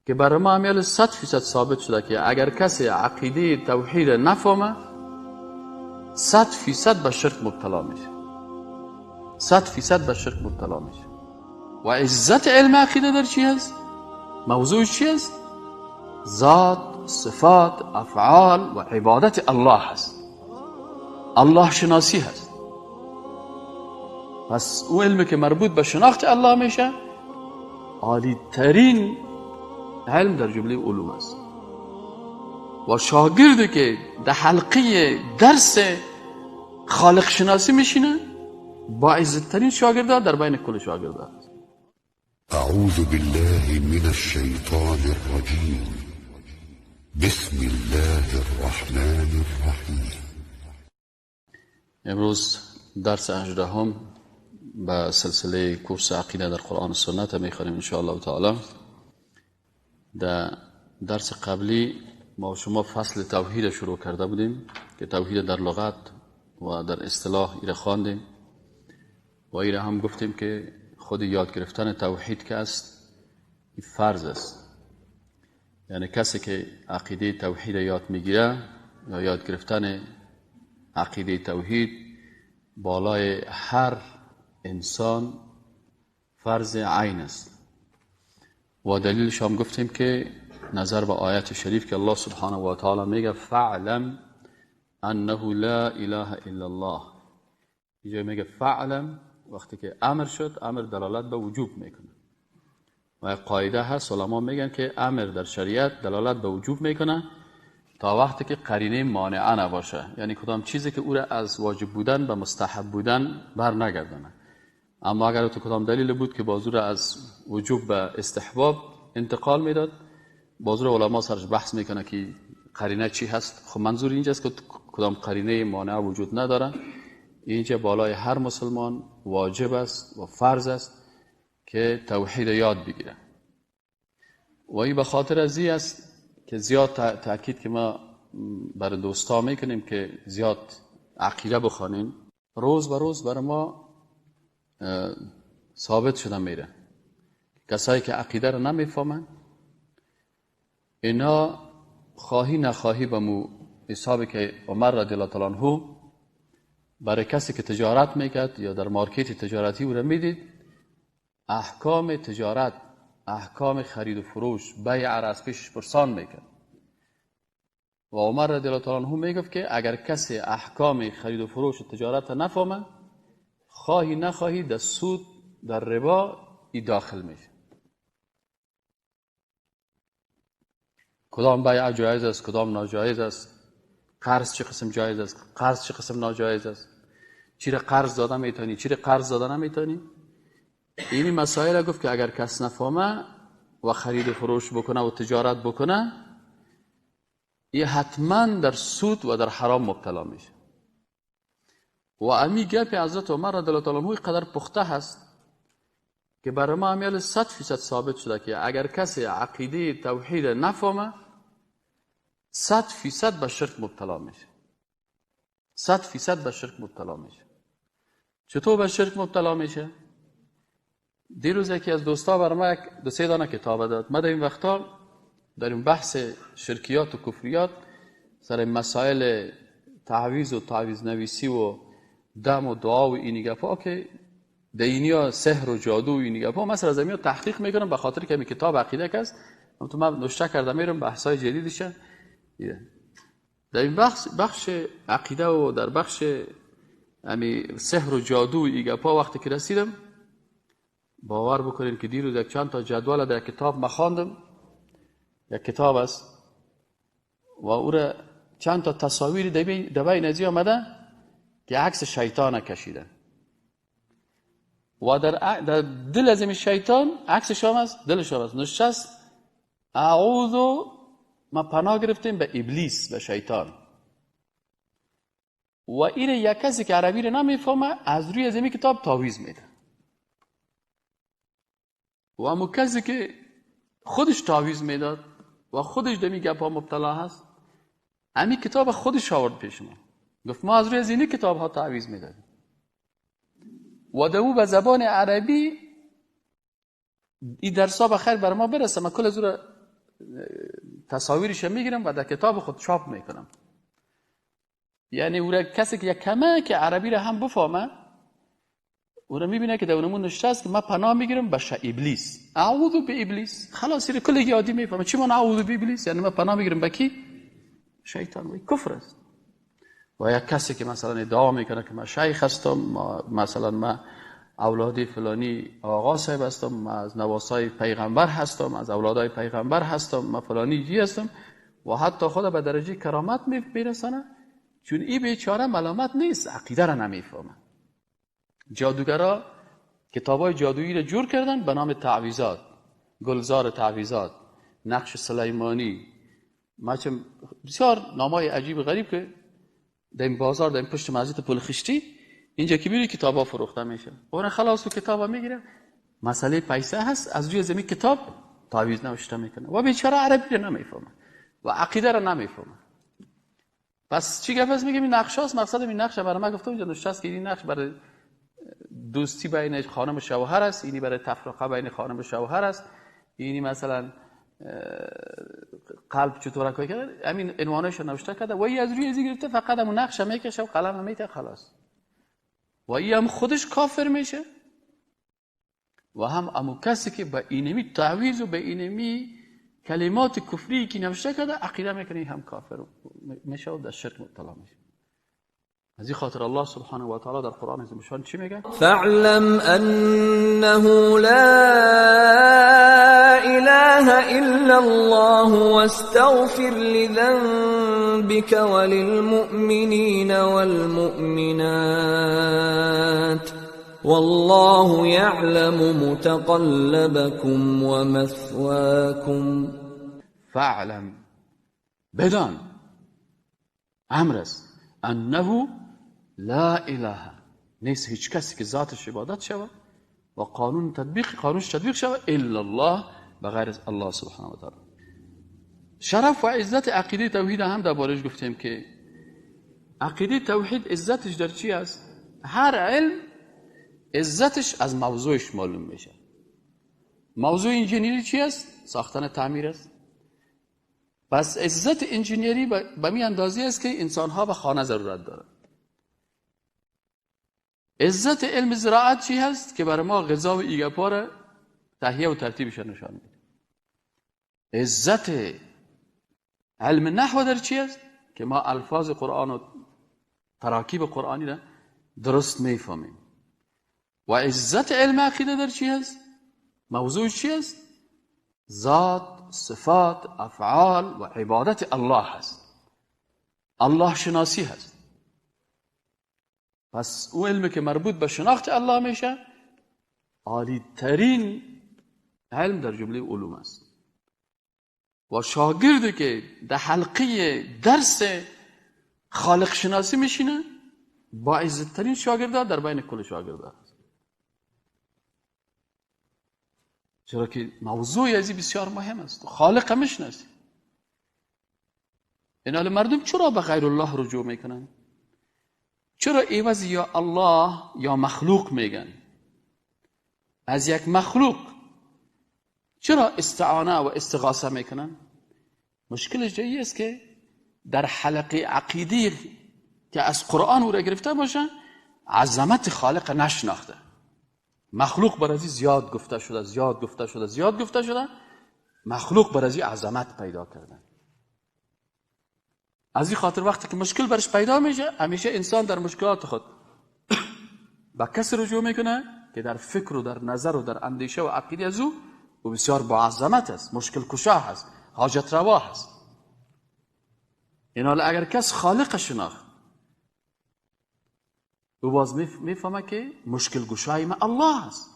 که برای ما همیال 100% ثابت شده که اگر کسی عقیده توحید نفهمه 100% به شرک مبتلا میشه، 100% به شرک مبتلا میشه. و عزت علم عقیده در چی هست؟ موضوع چی هست؟ ذات، صفات، افعال و عبادت الله هست، الله شناسی هست. پس او علمی که مربوط به شناخت الله میشه عالی ترین علم در جمله علوم است. و شاگردی که در حلقه درس خالق شناسی میشینه با عزت ترین شاگرده در بین کل شاگرده است. اعوذ بالله من الشیطان الرجیم. بسم الله الرحمن الرحیم. امروز درس 18 به سلسله کورس عقیده در قرآن و سنت میخوانیم ان شاء الله تعالی. در درس قبلی ما شما فصل توحید شروع کرده بودیم که توحید در لغت و در اصطلاح ایره خواندیم و ایره هم گفتیم که خود یاد گرفتن توحید که است این فرض است. یعنی کسی که عقیده توحید یاد میگیره یا یاد گرفتن عقیده توحید بالای هر انسان فرض عین است. و دلیلش هم گفتیم که نظر به آیت شریف که الله سبحانه و تعالی میگه فعلم انه لا اله الا الله. اینجا میگه فعلم، وقتی که امر شد امر دلالت به وجوب میکنه و قاعده هست علما میگن که امر در شریعت دلالت به وجوب میکنه تا وقتی که قرینه مانعه نباشه، یعنی کدام چیزی که او را از واجب بودن به مستحب بودن بر نگردانه. اما اگر تو کدام دلیل بود که بازو را از وجوب به استحباب انتقال میداد، بازو علما سرش بحث میکنه که قرینه چی هست. خب منظور اینجاست که کدام قرینه مانع وجود نداره. اینجا بالای هر مسلمان واجب است و فرض است که توحید یاد بگیره. و این به خاطر ازی است که زیاد تاکید که ما برای دوستا میکنیم که زیاد عقیده بخوانیم. روز به روز برای ما ثابت شده میره کسایی که عقیده رو نمیفهمن اینا خواهی نخواهی به مو حسابی که عمر رضی الله تعالی عنه برای کسی که تجارت میکرد یا در مارکت تجارتی او را میدید، احکام تجارت، احکام خرید و فروش، بیع را از پیشش پرسان میکرد. و عمر رضی الله تعالی عنه میگفت که اگر کسی احکام خرید و فروش و تجارت نفهمه خواهی نخواهی در سود در ربا ای داخل میشه. کدام بیع جایز است، کدام ناجایز است، قرض چه قسم جایز است، قرض چه قسم ناجایز است، چی را قرض داده میتونی، چی را قرض داده نمیتونی. این مسائل گفت که اگر کس نفهمه و خرید و فروش بکنه و تجارت بکنه این حتما در سود و در حرام مبتلا میشه. و امی گپ حضرت عمر رضی الله تعالی عنه قدر پخته هست که برای ما همیال 100% ثابت شده که اگر کسی عقیده توحید نفهمه 100% به شرک مبتلا میشه، 100% به شرک مبتلا میشه. چطور به شرک مبتلا میشه؟ دیروز یکی از دوستا برای ما 2-3 دانه کتاب داد. ما در این وقتا در این بحث شرکیات و کفریات سر مسائل تعویض و تعویض نویسی و دم و دعا و اینی گپا که دینیا سحر و جادو و اینی گپا مثلا از همین تحقیق میکنم به خاطر که این کتاب عقیده است. تو من نوشته کردم میرم بحثای جدیدش در این بخش عقیده و در بخش همین سحر و جادو و این گپا وقتی که رسیدم باور بکنین که دیروز یک چند تا جدول در کتاب مخواندم. یک کتاب است و او را چند تا تصاویر دبای نزی آمده که عکس شیطان کشیده و در دل از این شیطان عکسش هم است، دلش هم است نشست اعوذ ما پناه گرفتیم به ابلیس، به شیطان. و این یک کسی که عربی رو نمیفهمه از روی از این کتاب تعویض میده و همون کسی که خودش تعویض میداد و خودش دمی گپا مبتلا هست همین کتاب خودش آورد پیش ما گفت ما از روی از این کتاب ها تعویض میدادیم و دمو به زبان عربی این درس ها بخیر بر ما برسه. من کل از رو تصاویرش میگیرم و در کتاب خود چاپ میکنم. یعنی او را کسی که یک کمه که عربی را هم بفهمه، او را میبینه که در اونمون نشته است که من پناه میگیرم به ابلیس، اعوذ به ابلیس. خلاص این کل یادی میفهمه چی من اعوذ به ابلیس، یعنی من پناه میگیرم به کی؟ شیطان. و کفر است. و یک کسی که مثلا ادعا میکنه که من شیخ هستم، مثلا من اولادی فلانی آقا صاحب هستم، من از نواسای پیغمبر هستم، از اولادای پیغمبر هستم، من فلانی جی هستم، و حتی خود به درجه کرامت میرسانه، چون این بیچاره ملامت نیست، عقیده را نمیفهمه. جادوگرا کتابای جادویی را جور کردن به نام تعویذات، گلزار تعویذات، نقش سلیمانی، بسیار نامای عجیب غریب که در این بازار، در این پشت مسجد پل خشتی اینجا که میری کتابا فروخته میشه. اون خلاص تو کتابا میگیره، مسئله پیسه هست، از روی زمین کتاب تعویذ نوشته میکنه و بیچاره عربی را نمیفهمه و عقیده را نمیفهمه. پس چی گپ است؟ میگم این نقشاست. مقصد این نقش برای من گفتم اینجا نوشته است که این نقش برای دوستی بین خانم و شوهر است، اینی برای تفرقه بین خانم و شوهر است، اینی مثلا قلب چطور کار کرده، همین عنوانش رو نوشته کرده و این از روی ازی گرفته فقط همون نقش میکشه و قلم میته خلاص. و این هم خودش کافر میشه و هم امو کسی که به اینمی تعویض و به اینمی کلمات کفری که نوشته کرده عقیده میکنه هم کافر میشه و در شرک مبتلا میشه. از این خاطر الله سبحانه و تعالی در قرآن عظیم چی میگه؟ فاعلم انه لا اله الا الله واستغفر لذنبك وللمؤمنين والمؤمنات والله يعلم متقلبكم ومثواكم. فاعلم، بدان، امر است، انه لا اله، نیست هیچ کسی که ذاتش عبادت شود و قانونش تطبیق شود الا الله، بغیر از الله سبحانه و تعالی. شرف و عزت عقیده توحید هم دربارش گفتیم که عقیده توحید عزتش در چی است؟ هر علم عزتش از موضوعش معلوم میشه. موضوع انجینیری چی است؟ ساختن تعمیر است. پس عزت انجینیری به می اندازی است که انسانها به خانه ضرورت دارند. عزت علم زراعت چی هست؟ که برای ما غذا و ایگپا را تهیه و ترتیبش نشان میده. عزت علم نحو در چی است؟ که ما الفاظ قرآن و تراکیب قرآنی را درست میفهمیم. و عزت علم عقیده در چی هست؟ موضوع چی هست؟ ذات، صفات، افعال و عبادت الله هست. الله شناسی هست. پس او علمی که مربوط به شناخت الله میشه عالی ترین علم در جمله علوم است. و شاگردی که در حلقه درس خالق شناسی میشینه با عزت ترین شاگرده در بین کل شاگرده است. چرا که موضوع ازی بسیار مهم است. خالق میشناسی. این حال مردم چرا به غیر الله رجوع میکنن؟ چرا عوض یا الله یا مخلوق میگن؟ از یک مخلوق چرا استعانه و استغاثه میکنن؟ مشکلش جایی است که در حلقه عقیدی که از قرآن او را گرفته باشن عظمت خالق نشناخته. مخلوق بر ازی زیاد گفته شده، مخلوق بر ازی عظمت پیدا کردن. از این خاطر وقتی که مشکل برش پیدا میشه همیشه انسان در مشکلات خود با کسی رجوع میکنه که در فکر و در نظر و در اندیشه و عقیده از او بسیار با عظمت است، مشکل کشا هست، حاجت روا هست. این حال اگر کس خالق شناخت او باز میفهمه که مشکل گشای ما الله است.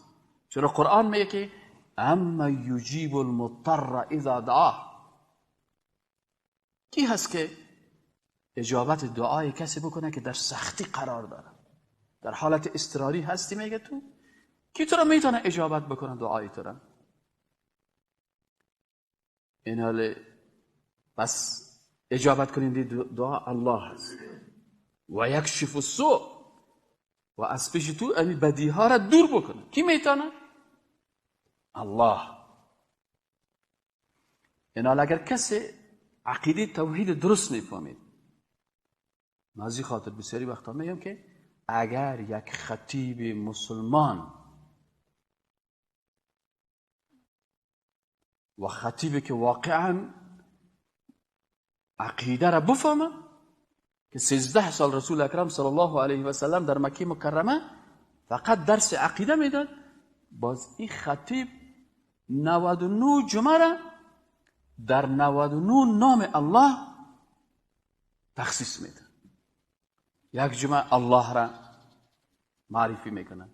چرا قرآن میگه که اما یجیب المضطر اذا دعاه، کی هست که اجابت دعای کسی بکنه که در سختی قرار داره، در حالت اضطراری هستی؟ میگه تو کی تو را میتونه اجابت بکنه دعای تو را؟ این حال پس اجابت کننده دعا الله هست. و یکشف السوء، و از پیش تو این بدیها را دور بکنه. کی میتونه؟ الله. اینال اگر کسی عقیده توحید درست نفهمید، من از این خاطر بسیاری وقتا میگم که اگر یک خطیب مسلمان و خطیبی که واقعا عقیده را بفهمه، که 13 سال رسول اکرم صلی الله علیه و سلم در مکه مکرمه فقط درس عقیده میداد، باز این خطیب 99 جمعه را در 99 نام الله تخصیص میده. یک جمعه الله را معرفی میکنن،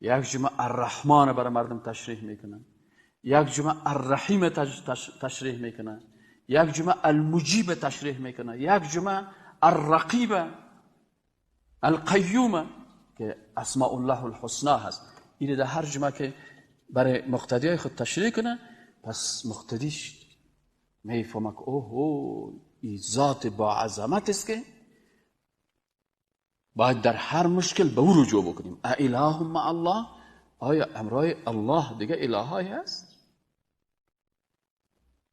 یک جمعه الرحمن برای مردم تشریح میکنن، یک جمعه الرحیم تشریح میکنن، یک جمعه المجیب تشریح میکنن، یک جمعه الرقیب القیوم که اسماء الله الحسنى هست. این در هر جمعه که برای مقتدیای خود تشریح کنه، پس مقتدیش میفهمه که اوه این ذات با عظمت است که باید در هر مشکل به او رجوع بکنیم. اله مع الله، آیا امرای الله دیگه الهایی هست؟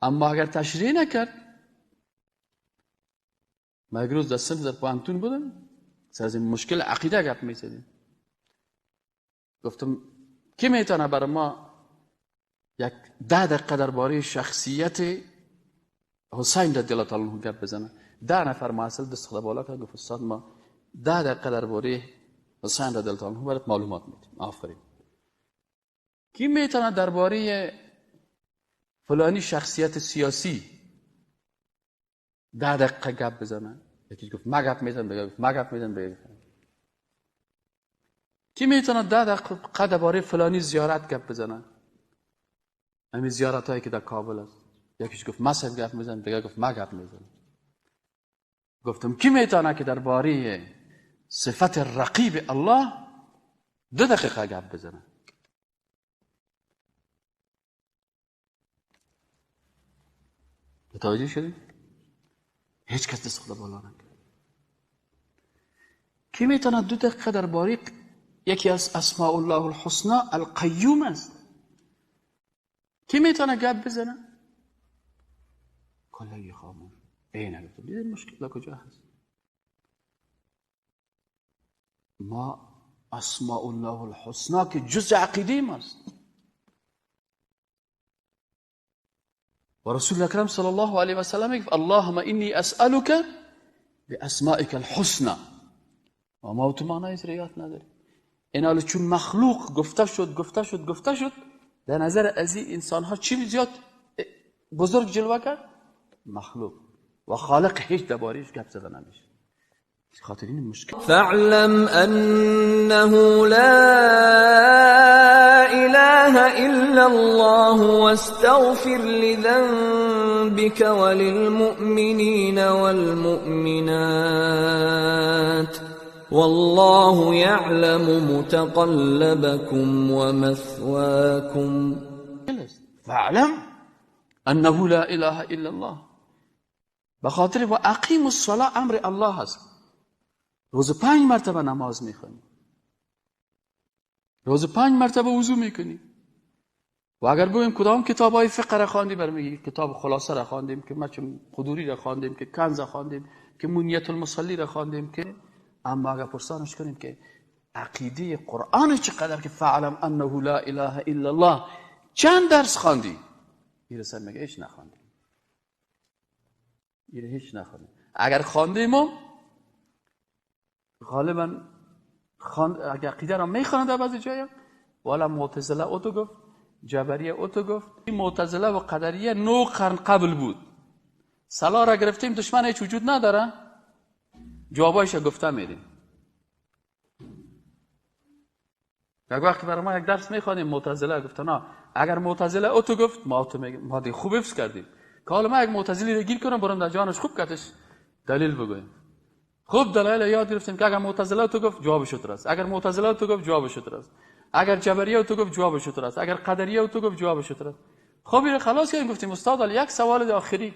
اما اگر تشریح نکرد، ما یک روز دستم در پانتون بودم، سر از این مشکل عقیده گپ میزدیم، گفتم کی میتونه برای ما یک 10 دقیقه درباره شخصیت حسین رضی الله تعالی عنه گپ بزنه؟ 10 نفر معاصل دست خدا بالا کرد، گفت استاد ما 10 دقیقه درباره حسین رضی الله تعالی عنه برات معلومات میدیم. آفرین. کی میتونه درباره فلانی شخصیت سیاسی 10 دقیقه گپ بزنه؟ یکی گفت ما گپ میزنم، دیگه گفت ما گپ میزنم، دیگه کی میتونه 10 دقیقه درباره فلانی زیارت گپ بزنه؟ همین زیارت هایی که در کابل است. یکیش گفت ما صد گپ میزنم، دیگه گفت ما گپ میزنم. گفتم کی میتونه که درباره صفت رقیب الله 2 دقیقه گپ بزنه؟ متوجه شدید؟ هیچ کس دست خدا بالا نکرد. کی میتونه 2 دقیقه درباره یکی از اسماء الله الحسنى القیوم است؟ کی میتونه گپ بزنه؟ کلی خاموش. اینه گفتم دیدین مشکل کجا هست؟ ما اسماء الله الحسنى که جز عقیده ماست و رسول اکرم صلی الله علیه و سلم میگه اللهم انی اسألک باسمائک الحسنى و ما تو معنی ریاض نداری. این حالا چون مخلوق گفته شد در نظر از این انسان ها چی زیاد بزرگ جلوه کرد؟ مخلوق. و خالق هیچ درباره‌اش گپ زده نمیشه. خاطر این مشکل. فاعلم انه لا اله الا الله واستغفر لذنبك وللمؤمنين والمؤمنات والله يعلم متقلبكم ومثواكم. فاعلم انه لا اله الا الله. بخاطر و اقیم الصلاة امر الله هست. روز 5 مرتبه نماز میخونی، روز 5 مرتبه وضو میکنی. و اگر بگویم کدام کتابای فقه را خواندیم، برمیگی کتاب خلاصه را خواندیم، که مچم قدوری را خواندیم، که کنز را خواندیم، که منیت المصلی را خواندیم، که اما اگر پرسانش کنیم که عقیده قرآن چقدر که فعلم انه لا اله الا الله چند درس خواندی؟ میرسن میگه هیچ نخواندیم. هیچ نخواندیم. اگر خواندیم غالبا اگر عقیده را میخواند در بعضی جایا، والا معتزله اوتو گفت، جبریه اوتو گفت. این معتزله و قدریه 9 قرن قبل بود. صلاح را گرفتیم دشمن هیچ وجود نداره، جوابایش گفته میدیم. یک وقت برای ما یک درس میخوانیم، معتزله گفت نه، اگر معتزله اوتو گفت ما دی خوب حفظ کردیم که حالا ما یک معتزلی رو گیر کنم برام در جانش خوب کتش دلیل بگویم. خوب دلایل یاد گرفتیم که اگر معتزله تو گفت جوابش درست، اگر معتزله تو گفت جوابش درست، اگر جبریه تو گفت جوابش درست، اگر قدریه تو گفت جوابش درست. خب اینو خلاص کردیم. گفتیم استاد علی یک سوال آخری،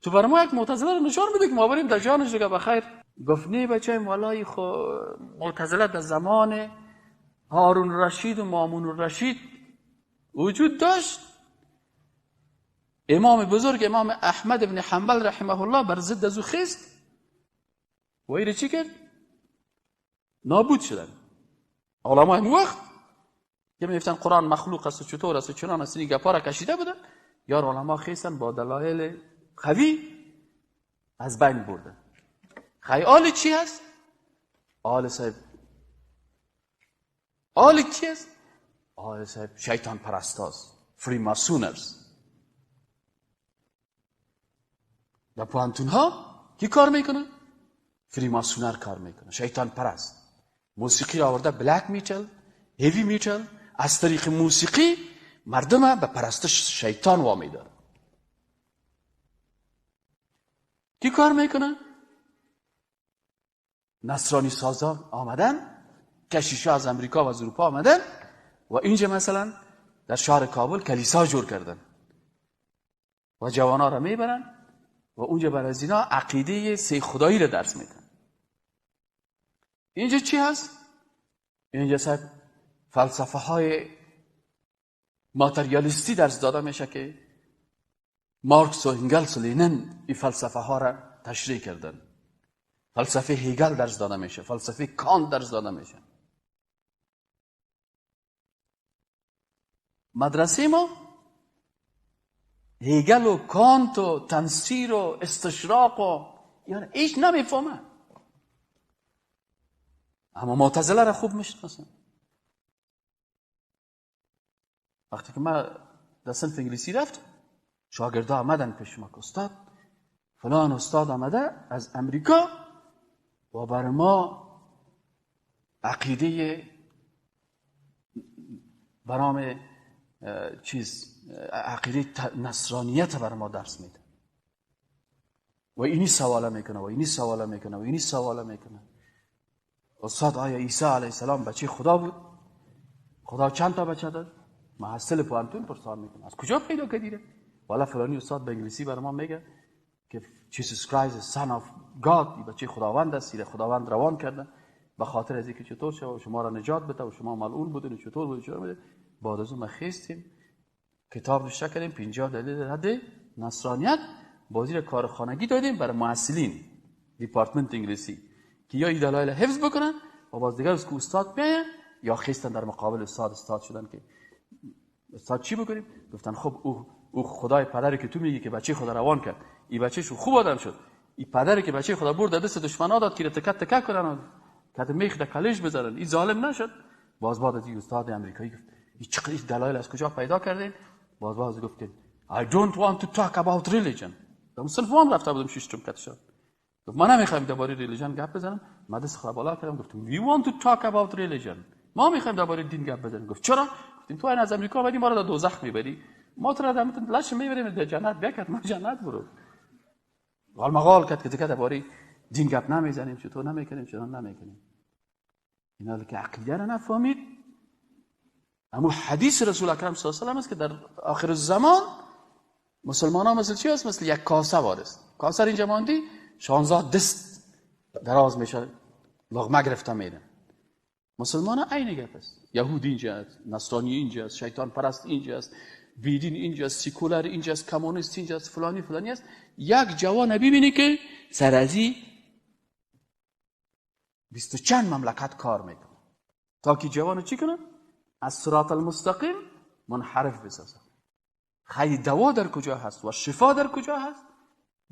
تو برای ما یک معتزله رو نشان بده که ما بریم در جانش دیگه بخیر. گفت نه بچه‌م والله خو معتزله در زمان هارون رشید و مامون رشید وجود داشت. امام بزرگ امام احمد ابن حنبل رحمه الله بر ضد از او خست و ایره چی کرد؟ نابود شدن. علماء همون وقت که میفتن قرآن مخلوق است و چطور است و چنان است، این گپا را کشیده بودن، یا علماء خستن با دلایل قوی از بین بردن. خیال چی هست؟ آل صاحب آل چی هست؟ آل صاحب شیطان پرستاز، فریماسونرز. در پوانتون ها کی کار میکنه؟ فریماسونر کار میکنه، شیطان پرست. موسیقی را آورده بلک میتل، هیوی میتل، از طریق موسیقی مردم به پرستش شیطان وامی داره. کی کار میکنه؟ نصرانی سازان آمدن، کشیشا از امریکا و از اروپا آمدن و اینجا مثلا در شهر کابل کلیسا جور کردن و جوانا را میبرن و اونجا برای از اینا عقیده سه خدایی را درس میدن. اینجا چی هست؟ اینجا صاحب فلسفه های ماتریالیستی درس داده میشه که مارکس و انگلس و لینن این فلسفه ها را تشریح کردن. فلسفه هیگل درس داده میشه، فلسفه کانت درس داده میشه. مدرسه ما هیگل و کانت و تنصیر و استشراق و یعنی ایش نمیفهمه. اما معتزله را خوب میشناسن. وقتی که ما در صنف انگلیسی رفتم، شاگردا آمدن پیش ما که استاد فلان استاد آمده از امریکا و بر ما عقیده برام عقیده نصرانیت بر ما درس میده و اینی سواله میکنه و اینی سواله میکنه و اینی سواله میکنه. استاد آیا عیسی علیه السلام بچه خدا بود؟ خدا چند تا بچه داد؟ محصل پوانتون پرسان میکنه از کجا پیدا کردیره؟ والا فلانی استاد به انگلیسی بر ما میگه که Jesus Christ son of God، بچه خداوند است، سیر خداوند روان کرده به خاطر از اینکه چطور شد و شما را نجات بده و شما ملعون بودین و چطور بود چطور بود. بعد از اون ما خستیم کتاب نوشته کردیم 50 دلیل رد نصرانیت، بازی را کارخانگی دادیم برای محصلین دیپارتمنت انگلیسی که یا این دلایل حفظ بکنن و باز دیگر از که استاد بیاین یا خستن در مقابل استاد شدن که استاد چی بکنیم؟ گفتن خب او خدای پدری که تو میگی که بچه خدا روان کرد، این بچه‌شو خوب آدم شد، این پدری که بچه خدا برد دست دشمنا داد که تکه تکه کنن که میخ در کلش بذارن، این ظالم نشد. باز بعد از این استاد امریکایی گفت این چقدر دلایل از کجا پیدا کردین؟ باز گفت I don't want to talk about religion. مسلمان رفته بودم شیشتم کت شد. گفت من نمیخوام درباره ریلیژن گپ بزنم. من دست خود بالا کردم گفتم we want to talk about religion. ما میخوایم درباره دین گپ بزنیم. گفت چرا؟ گفتیم تو از امریکا اومدی ما رو در دوزخ میبری، ما تو را در لش میبریم در جنت. بکت ما جنت برو. قال مقال کرد که درباره دین گپ نمیزنیم، چطور نمیکنیم، چرا نمیکنیم. اینا که عقیده را نفهمید. اما حدیث رسول اکرم صلی الله علیه و آله است که در آخر الزمان مسلمان ها مثل چی هست؟ مثل یک کاسه وارست. کاسه اینجا ماندی 16 دست دراز میشه، لقمه گرفته میرن. مسلمان ها عین گپ است. یهودی اینجا است، نصرانی اینجا است، شیطان پرست اینجا است، بیدین اینجا است، سیکولر اینجا است، کمونیست اینجا است، فلانی است. یک جوان ببینی که سرازی 20 چند مملکت کار میکنه تا که جوانو چی کنه؟ از صراط المستقیم منحرف بسازه. خیر دوا در کجا هست و شفا در کجا هست؟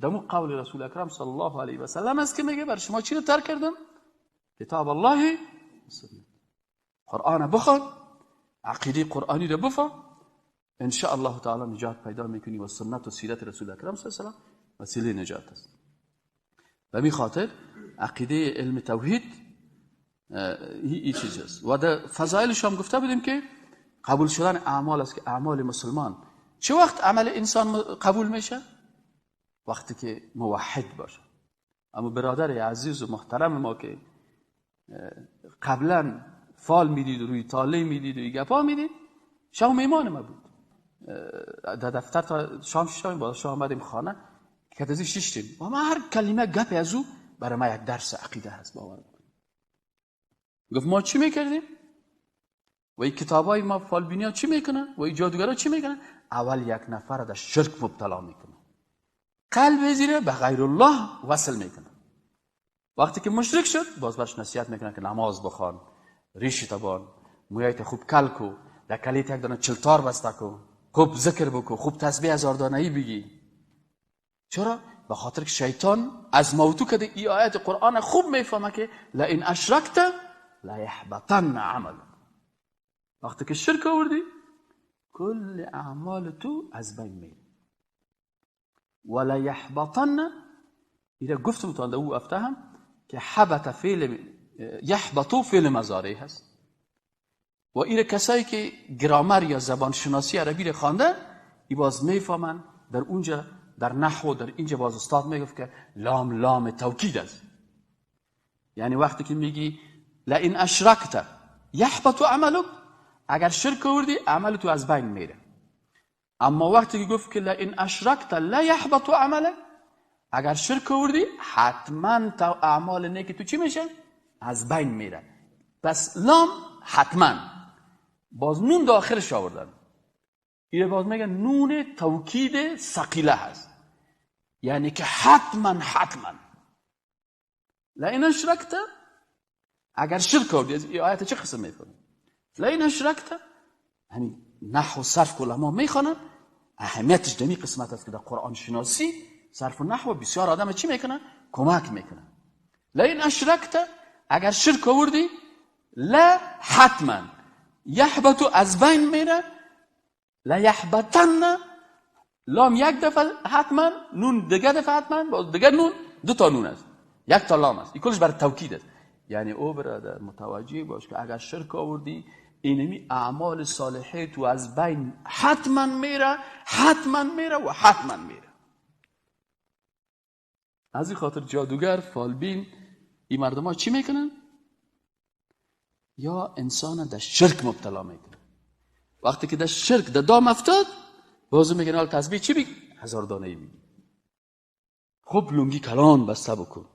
دمو قول رسول اکرم صلی الله علیه و سلم است که میگه بر شما چی رو ترک کردم؟ کتاب الله و سنت. قرآن بخوان، عقیده قرآنی رو بفهم، ان شاء الله تعالی نجات پیدا میکنی و سنت و سیرت رسول اکرم صلی الله علیه و سلم وسیله نجات است. به می خاطر عقیده علم توحید این چیز است. و در فضایلش هم گفته بودیم که قبول شدن اعمال است که اعمال مسلمان چه وقت عمل انسان قبول میشه؟ وقتی که موحد باشه. اما برادر عزیز و محترم ما که قبلا فال میدید و روی تاله میدید و گپا میدید، شام میمان ما بود در دفتر تا شام شام با شام آمدیم خانه که تازه شیشتیم و ما هر کلمه گپ از او برای ما یک درس عقیده هست. باور گفت ما چی میکردیم؟ و این کتابای ما فالبینیا چی میکنن و این جادوگرا چی میکنن؟ اول یک نفر در شرک مبتلا میکنن، قلب زیره به غیر الله وصل میکنن. وقتی که مشرک شد باز برش نصیحت میکنن که نماز بخوان، ریشی تبان، مویایت خوب کل کو، در کلیت یک دانه چلتار بسته کو، خوب ذکر بکو، خوب تسبیح 1000 دانه‌ای بگی. چرا؟ به خاطر که شیطان از موضوع که این آیت قرآن خوب میفهمه که لئن اشرکت لیحبطن عملک. وقتی که شرک آوردی کل اعمال تو از بین میره. ولا یحبطن، ایره گفتم تا او افتهم که حبط فعل یحبطو فعل مضارع هست و ایره کسایی که گرامر یا زبان شناسی عربی رو خوانده ای باز میفهمن. در اونجا در نحو در اینجا باز استاد میگفت که لام لام توکید است، یعنی وقتی که میگی لئن اشرکت یحبط عملک، اگر شرک آوردی عمل تو از بین میره. اما وقتی که گفت که لئن اشرکت لا یحبط عملک، اگر شرک آوردی حتما تا اعمال نیکی تو چی میشه؟ از بین میره. پس لام حتما، باز نون داخلش آوردن، اینه باز میگن نون توکید ثقیله هست، یعنی که حتما لئن اشرکت، اگر شرک آوردی. این آیت چه قسم میکنه؟ لئن اشرکت یعنی نحو و صرف علما میخوانن، اهمیتش دمی قسمت است که در قرآن شناسی صرف و نحو بسیار آدم چی میکنن؟ کمک میکنن. لئن اشرکت، اگر شرک آوردی، لا حتما، یحبط از بین میره، لا یحبطن، لام یک دفعه حتما، نون دیگه دفعه حتما، باز دیگه نون، دو تا نون است، یک تا لام است، این کلش برای توکید است. یعنی او برادر متوجه باش که اگر شرک آوردی اینمی اعمال صالحه تو از بین حتما میره و حتما میره. از این خاطر جادوگر فالبین این مردم ها چی میکنن؟ یا انسان در شرک مبتلا میکنن. وقتی که در شرک در دام افتاد بازو میگن حال تسبیح چی بگی؟ 1000 دانه‌ای بگی. خب لنگی کلان بسته بکن،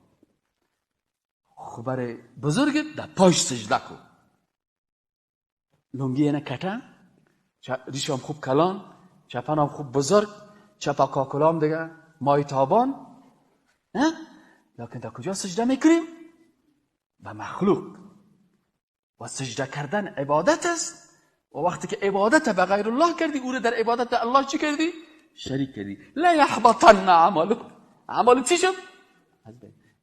خب برای بزرگت در پاش سجده کن. لنگی اینه کتن، ریشم خوب کلان، چپنم خوب بزرگ، چپا کاکلام دیگه مای تابان، نه؟ لیکن در کجا سجده میکنیم؟ به مخلوق. و سجده کردن عبادت است و وقتی که عبادت به غیر الله کردی او رو در عبادت الله چی کردی؟ شریک کردی. لا یحبطن عمل چی شد؟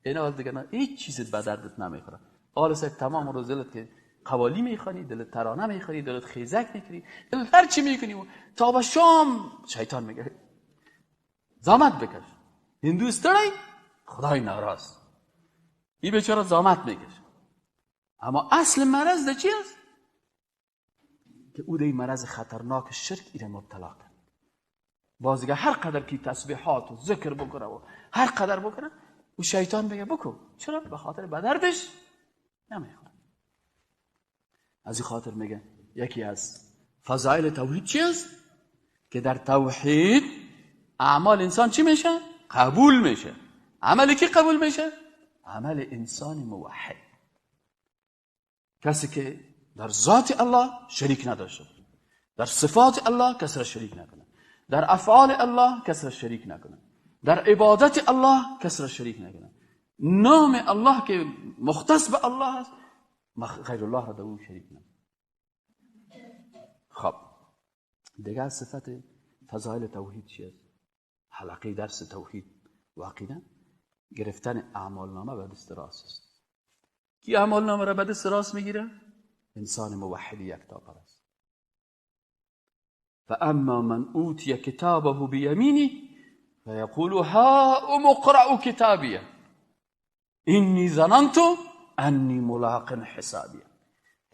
این حال دیگه نه هیچ چیزت به دردت نمیخوره. حالا سه تمام روز دلت که قوالی میخوانی، دلت ترانه میخوانی، دلت خیزک میکنی، دلت هر چی میکنی تا به شام شیطان میگه زامت بکش. هندوستانی خدای ناراض، این بیچاره زامت میکش. اما اصل مرض ده چی است؟ که او ده این مرض خطرناک شرک ایره مبتلا کرد. بازیگه هر قدر که تسبیحات و ذکر بکنه و هر قدر بکنه و شیطان بگه بکن. چرا؟ به خاطر بدردش نمیخوره. از این خاطر میگه یکی از فضائل توحید چی است؟ که در توحید اعمال انسان چی میشه؟ قبول میشه. عمل کی قبول میشه؟ عمل انسان موحد، کسی که در ذات الله شریک نداشته، در صفات الله کسی را شریک نکنه، در افعال الله کسی را شریک نکنه، در عبادت الله کسی را شریک نکنه، نام الله که مختص به الله است غیر الله را در او شریک نکنه. خب دیگه صفت فضائل توحید چیه؟ حلقه درس توحید و عقیده گرفتن اعمال نامه به دست راست است. کی اعمال نامه را به دست راست میگیره؟ انسان موحد یکتا پرست. فاما من اوتی کتابه بیمینه فیقول ها اقرأوا کتابیه اینی ظننت انی ملاق حسابیه.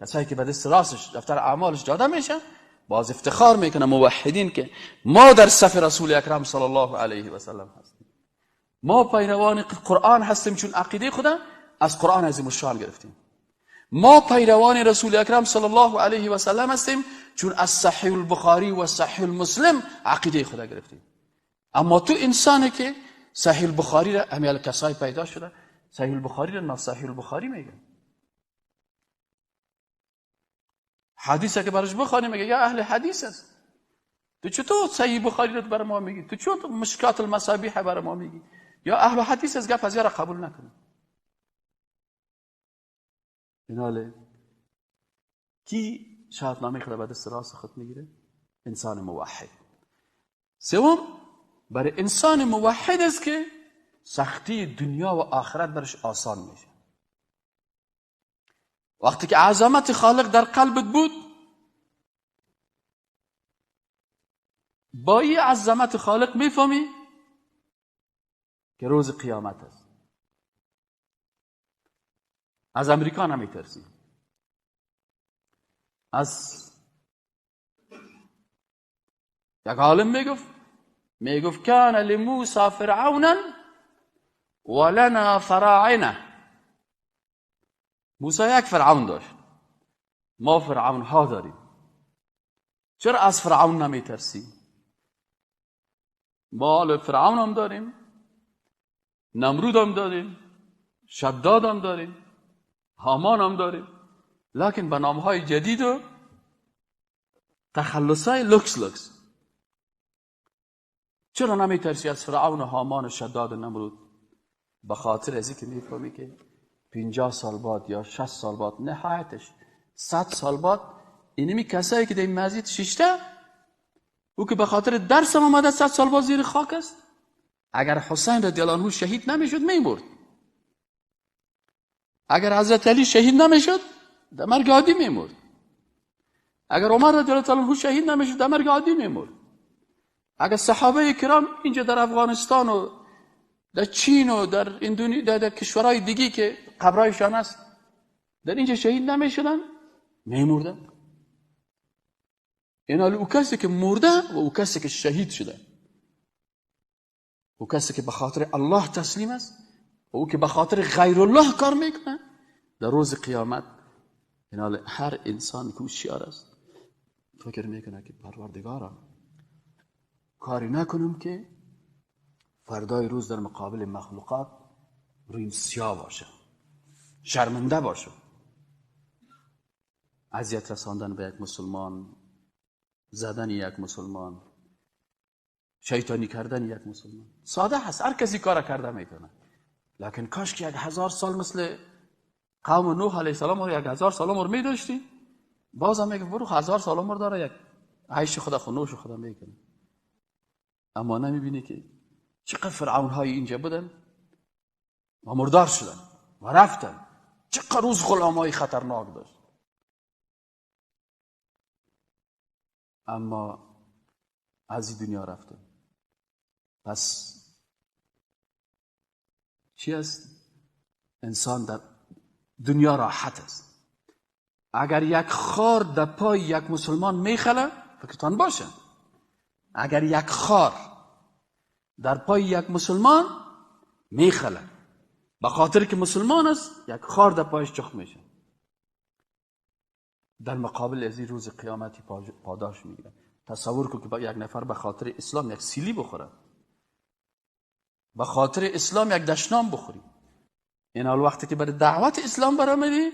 کسایی که به دست راستش دفتر اعمالش داده میشه باز افتخار میکنه موحدین که ما در صف رسول اکرم صلی الله علیه و سلم هستیم، ما پیروان قرآن هستیم چون عقیده خدا از قرآن عظیم الشان گرفتیم، ما پیروان رسول اکرم صلی الله علیه و سلم هستیم چون از صحیح البخاری و صحیح المسلم عقیده خدا گرفتیم. اما تو انسانی که صحیح البخاری را همیال کسای پیدا شده صحیح البخاری را ناصحیح البخاری میگن، حدیثه که برش بخوانی میگه یا اهل حدیث است. تو چطور صحیح بخاری رو برای ما میگی؟ تو چطور مشکات المصابیح برای ما میگی؟ یا اهل حدیث از گپ از یارا قبول نکنی. ایناله کی شهادتنامه خود به دست راست خود میگیره؟ انسان موحد. سوم، برای انسان موحد است که سختی دنیا و آخرت برش آسان میشه. وقتی که عظمت خالق در قلبت بود، با این عظمت خالق میفهمی که روز قیامت است. از امریکا نمیترسی، از یک عالم میگفت کان لموسی فرعونا ولنا فراعنه. موسی یک فرعون داشت، ما فرعون ها داریم. چرا از فرعون نمیترسی؟ ما فرعون هم داریم، نمرود هم داریم، شداد هم داریم، هامان هم داریم، لکن به نامهای جدید و تخلصای لکس. چرا نمیترسی از فرعون و هامان و شداد و نمرود؟ به خاطر ازی که میفهمی که 50 سال بعد یا 60 سال بعد، نهایتش 100 سال بعد، اینمی کسایی که در این مسجد شیشته، او که به خاطر درس هم آمده 100 سال بعد زیر خاک است. اگر حسین رضی الله عنه شهید نمیشد میمرد. اگر حضرت علی شهید نمیشد در مرگ عادی میمرد. اگر عمر رضی الله عنه شهید نمیشد در مرگ عادی میمرد. اگر صحابه کرام اینجا در افغانستان و در چین و در اندونزیا در کشورهای دیگی که قبرایشان است در اینجا شهید نمیشدن میمردن. این حال او کسی که مرده و او کسی که شهید شده، او کسی که به خاطر الله تسلیم است و او که به خاطر غیر الله کار میکنه، در روز قیامت این حال هر انسان که هوشیار است فکر میکنه که پروردگارا کاری نکنم که فردای روز در مقابل مخلوقات رویم سیاه باشه، شرمنده باشه. اذیت رساندن به یک مسلمان، زدن یک مسلمان، شیطانی کردن یک مسلمان ساده هست، هر کسی کار کرده میتونه. لکن کاش که 1000 سال مثل قوم نوح علیه السلام رو 1000 سال عمر میداشتی، باز هم میگه برو 1000 سال عمر داره، یک عیش خدا خونوش خدا میکنه. اما نمیبینی که چقدر فرعون های اینجا بودن و مردار شدن و رفتن، چقدر روز غلام های خطرناک داشت. اما از این دنیا رفتن. پس چی است؟ انسان در دنیا راحت است. اگر یک خار در پای یک مسلمان میخله فکرتان باشه، اگر یک خار در پای یک مسلمان میخله به خاطر که مسلمان است، یک خار در پایش چخ میشه، در مقابل از این روز قیامتی پاداش میگیره. تصور کن که یک نفر به خاطر اسلام یک سیلی بخوره، به خاطر اسلام یک دشنام بخوری. این حال وقتی که برای دعوت اسلام برآمدی،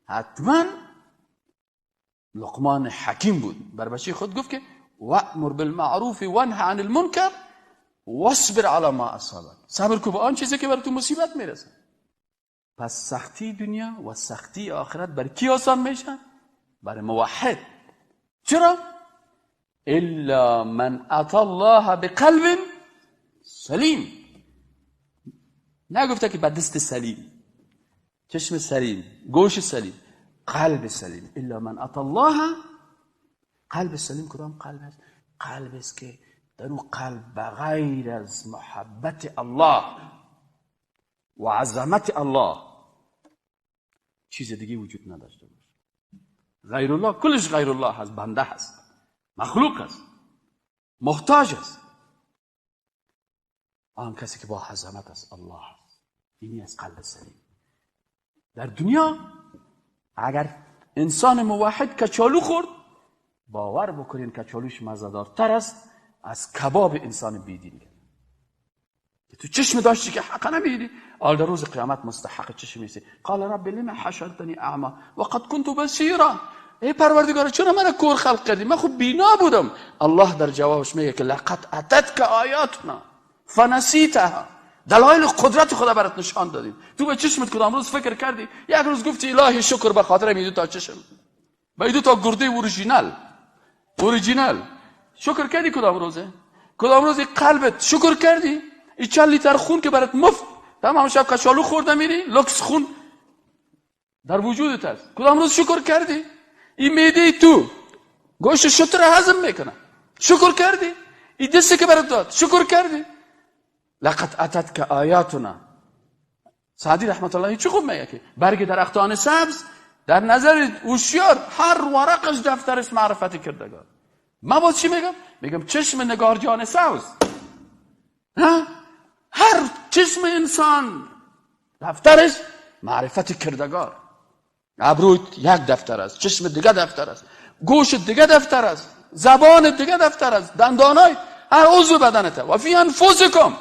حتما لقمان حکیم بود، بر بچه خود گفت که وأمر بالمعروف وانه عن المنکر واصبر على ما اصابك، صبر کو به آن چیزی که بر تو مصیبت میرسه. پس سختی دنیا و سختی آخرت بر کی آسان میشن؟ برای موحد. چرا؟ الا من اتى الله بقلب سلیم. نگفته که با دست سلیم، چشم سلیم، گوش سلیم، قلب سلیم. الا من اتى الله. قلب سلیم کدام قلب است؟ قلب است که در اون قلب بغیر از محبت الله و عظمت الله چیز دیگه وجود نداشته باشه. غیر الله کلش غیر الله هست، بنده هست، مخلوق است، محتاج است. آن کسی که با عظمت است الله است. اینی از قلب سلیم. در دنیا اگر انسان موحد کچالو خورد، باور بکنین کچالوش مزه‌دارتر است از کباب انسان بیدین. که تو چشم داشتی که حق نمیدی، آل در روز قیامت مستحق چشم میسی. قال رب لما حشرتنی اعما وقد كنت بصیرا ای پروردگار چرا من کور خلق کردی؟ من خب بینا بودم. الله در جوابش میگه که لقد اتتک آیاتنا فنسیتها، دلایل قدرت خدا برات نشان دادیم، تو به چشمت کدام روز فکر کردی؟ یک روز گفتی الهی شکر به خاطر این دو تا چشم، به دو تا گرده اوریجینال شکر کردی؟ کدام روزه؟ کدام روز قلبت شکر کردی؟ این چند لیتر خون که برات مفت تمام شب کچالو خورده میری، لکس خون در وجودت هست، کدام روز شکر کردی؟ این معده تو گوشت شتر هضم میکنه، شکر کردی؟ این دستی که برات داد شکر کردی؟ لقد اتتک آیاتنا. سعدی رحمت الله چه خوب میگه که برگ درختان سبز در نظر هوشیار هر ورقش دفتر است معرفت کردگار. من باز چی میگم چشم نگار جان سبز، هر چشم انسان دفترش معرفت کردگار. ابروت یک دفتر است، چشم دیگه دفتر است، گوش دیگه دفتر است، زبان دیگه دفتر است، دندانای هر عضو بدنته. و فی انفسکم،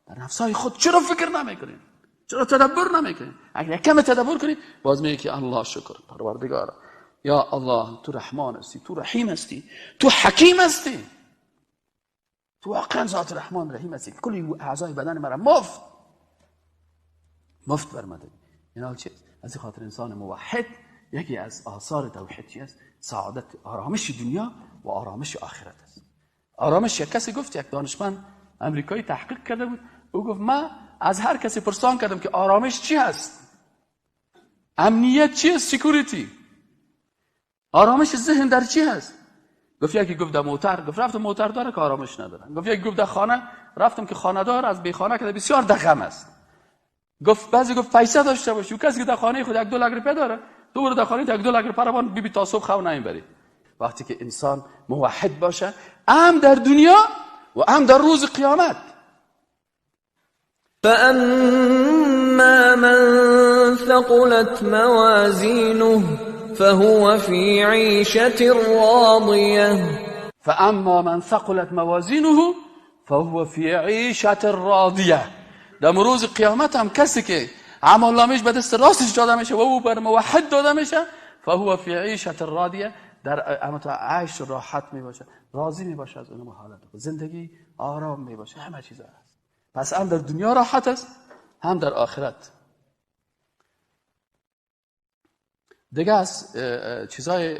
در نفسای خود چرا فکر نمیکنین؟ چرا تدبر نمیکنین؟ اگر کم تدبر کنید باز میگه که الله شکر پروردگار، یا الله تو رحمان هستی، تو رحیم هستی، تو حکیم هستی، تو واقعا ذات رحمان رحیم هستی، کلی اعضای بدن مرا مفت برمده. اینا چیه؟ از این خاطر انسان موحد یکی از آثار توحید چی است؟ سعادت، آرامش دنیا و آرامش آخرت است. آرامش، یک کسی گفت، یک دانشمند امریکایی تحقیق کرده بود، او گفت من از هر کسی پرسان کردم که آرامش چی هست، امنیت چی است، سکیوریتی، آرامش ذهن در چی هست؟ گفت یکی گفت در موتر، گفت رفتم موتر داره که آرامش نداره. گفت یکی گفت در خانه، رفتم که خانه دار از بی خانه که بسیار دغم است. گفت بعضی گفت پیسه داشته باشی، کسی که در خانه خود 1-2 لک روپیه داره، تو برو در خانه 1-2 لک روپیه روان بی تا صبح خو نمیبری. وقتی که انسان موحد باشه، هم در دنیا و هم در روز قیامت. فأما من ثقلت موازینه فهو في عيشة راضية. فاما من ثقلت موازینه فهو في عيشة راضیه. در روز قیامت هم کسی که اعمال نامش به دست راستش داده میشه و او بر موحد داده میشه، فهو في عيشة راضیه، در عیش راحت می باشه، راضی می باشه از اون حالت، زندگی آرام می باشه، همه چیز هست. پس هم در دنیا راحت است، هم در آخرت. دیگه از چیزای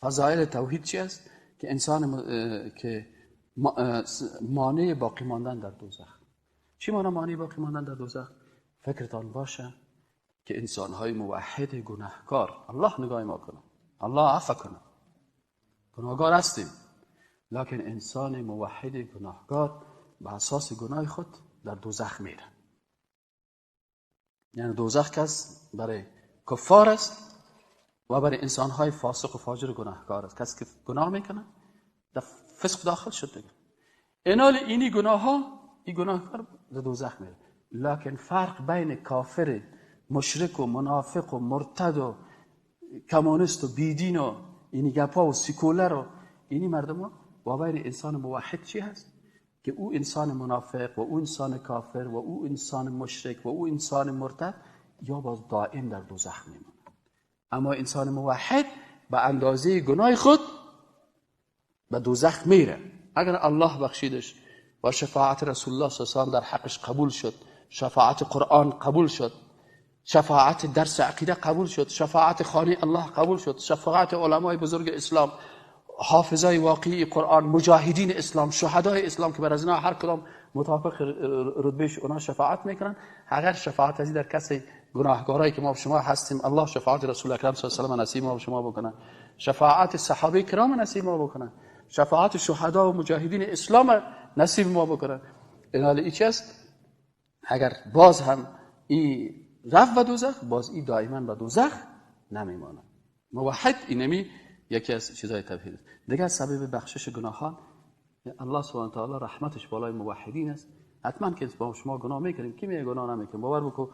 فضایل توحید چی است؟ که انسان که مانع باقی ماندن در دوزخ. چی مانع باقی ماندن در دوزخ؟ فکرتان باشه که انسان‌های موحد گناهکار، الله نگاه ما کنه، الله عفو کنه، گناهکار هستیم، لکن انسان موحد گناهکار به اساس گناه خود در دوزخ میره. یعنی دوزخ کس برای کفار است و برای انسان‌های فاسق و فاجر گناهکار است. کسی که گناه میکنه در فسق داخل شد دیگه. اینی گناهکار در دوزخ میره. لکن فرق بین کافر، مشرک و منافق و مرتد و کمونیست و بیدین و اینی گپا و سیکولر و اینی مردم و بین انسان موحد چی هست؟ که او انسان منافق و او انسان کافر و او انسان مشرک و او انسان مرتد یا باز دائم در دوزخ میمونه. اما انسان موحد به اندازه گناه خود به دوزخ میره. اگر الله بخشیدش و شفاعت رسول الله صلی الله علیه و آله در حقش قبول شد، شفاعت قرآن قبول شد، شفاعت درس عقیده قبول شد، شفاعت خانه الله قبول شد، شفاعت علمای بزرگ اسلام، حافظای واقعی قرآن، مجاهدین اسلام، شهدای اسلام که بر از اینا هر کدام مطابق رتبهش اونا شفاعت میکنن. اگر شفاعت ازی در کسی گناهکارایی که ما و شما هستیم، الله شفاعت رسول اکرم صلی الله علیه و آله نصیب ما و شما بکنه، شفاعت صحابه کرام نصیب ما بکنه، شفاعت شهدا و مجاهدین اسلام نصیب ما بکنه. این چی است؟ اگر باز هم این رفت به دوزخ، باز این دائما به دوزخ نمیمانه. موحد اینمی یکی از چیزای توحید است. دیگه سبب بخشش گناهان الله سبحانه و تعالی رحمتش بالای موحدین است. حتما که با شما گناه میکنیم، کی میگه گناه نمیکنیم؟ باور بکن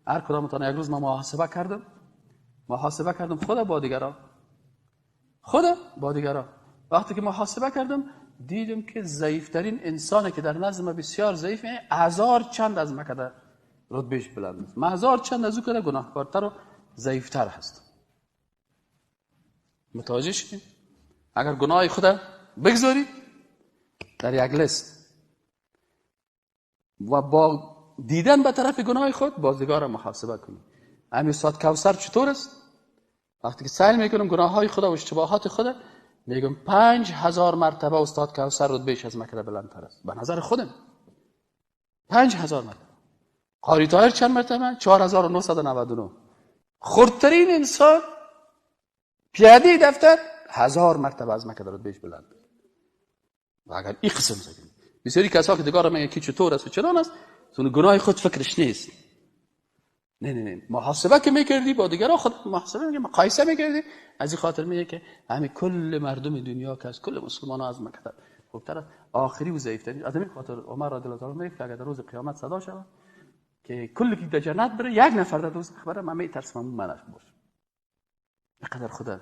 هر کدامتون یک روز من محاسبه کردم خدا با دیگران وقتی که محاسبه کردم دیدم که ضعیفترین انسانی که در نظر من بسیار ضعیفه، 1000 چند از مکده رتبهش بلند است. من 1000 چند از او که گناهکارتر و ضعیفتر هست. متوجه شدید؟ اگر گناه خود بگذاری در یک لیست و با دیدن به طرف گناه خود بازیگاه را محاسبه کنی. همین استاد کوثر چطور است؟ وقتی که سعی میکنم گناه های خود و اشتباهات خود میگم 5000 مرتبه استاد کوثر رتبهش از مکه بلندتر است به نظر خودم. 5000 مرتبه. قاری طاهر چند مرتبه؟ 4999. خردترین انسان پیاده دفتر 1000 مرتبه از مکه رتبهش بلند. و اگر این قسم زدیم بسیاری کسا که دیگه میگن که چطور است و چنان است، اون گناه خود فکرش نیست. نه محاسبه که میکردی با دیگران خود محاسبه میگه مقایسه میکردی، از این خاطر میگه که همین کل مردم دنیا که از کل مسلمان ها از مکه خوبتر آخری و ضعیفترین. از این خاطر عمر رضی الله عنه میگه که اگر در روز قیامت صدا شود که کل کی در جنت بره یک نفر در دوزخ بره، من میترسم منش باشه. اینقدر خدا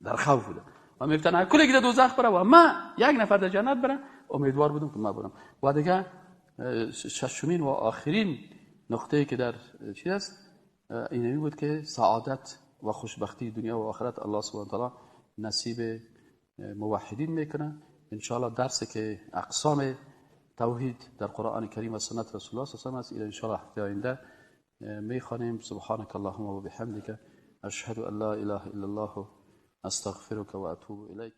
در خوف بوده و میگفتن کل کی در دوزخ بره و من یک نفر در جنت بره، امیدوار بودم که من برم. و دیگه ششمین و آخرین نقطه‌ای که در چی است اینمی بود که سعادت و خوشبختی دنیا و آخرت الله سبحانه و تعالی نصیب موحدین میکنه. ان شاء الله درسی که اقسام توحید در قرآن کریم و سنت رسول الله صلی الله علیه و آله است، ان شاء الله هفته آینده میخوانیم. سبحانك اللهم و بحمدک اشهد ان لا اله الا الله استغفرك و اتوب الیک.